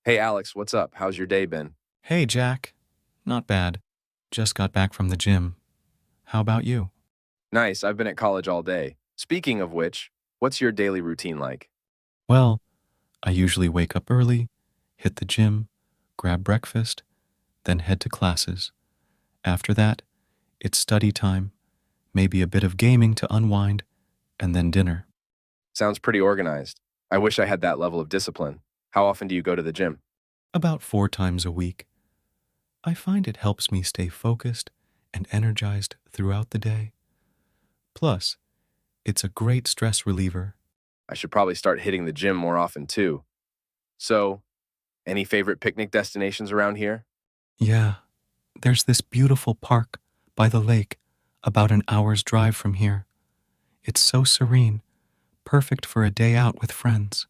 Hey Alex, what's up? How's your day been? Hey, Jack. Not bad. Just got back from the gym. How about you? Nice, I've been at college all day. Speaking of which, what's your daily routine like? Well, I usually wake up early, hit the gym, grab breakfast, then head to classes. After that, it's study time, maybe a bit of gaming to unwind, and then dinner. Sounds pretty organized. I wish I had that level of discipline. How often do you go to the gym? About 4 times a week. I find it helps me stay focused and energized throughout the day. Plus, it's a great stress reliever. I should probably start hitting the gym more often too. So, any favorite picnic destinations around here? Yeah, there's this beautiful park by the lake about an hour's drive from here. It's so serene, perfect for a day out with friends.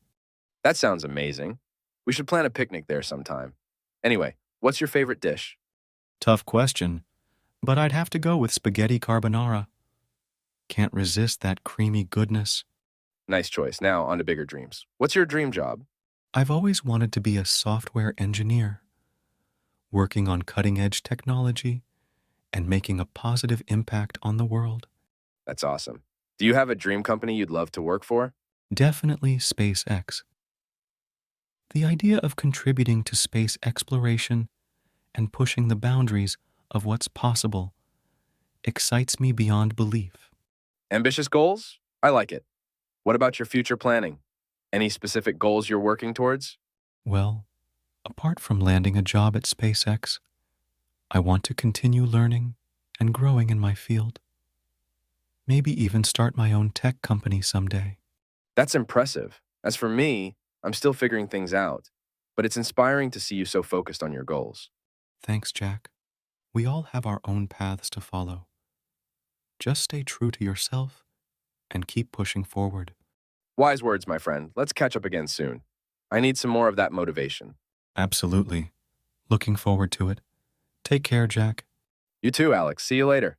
That sounds amazing. We should plan a picnic there sometime. Anyway, what's your favorite dish? Tough question, but I'd have to go with spaghetti carbonara. Can't resist that creamy goodness. Nice choice. Now, on to bigger dreams. What's your dream job? I've always wanted to be a software engineer, working on cutting edge technology and making a positive impact on the world. That's awesome. Do you have a dream company you'd love to work for? Definitely SpaceX. The idea of contributing to space exploration and pushing the boundaries of what's possible excites me beyond belief. Ambitious goals? I like it. What about your future planning? Any specific goals you're working towards? Well, apart from landing a job at SpaceX, I want to continue learning and growing in my field. Maybe even start my own tech company someday. That's impressive. As for me, I'm still figuring things out, but it's inspiring to see you so focused on your goals. Thanks, Jack. We all have our own paths to follow. Just stay true to yourself and keep pushing forward. Wise words, my friend. Let's catch up again soon. I need some more of that motivation. Absolutely. Looking forward to it. Take care, Jack. You too, Alex. See you later.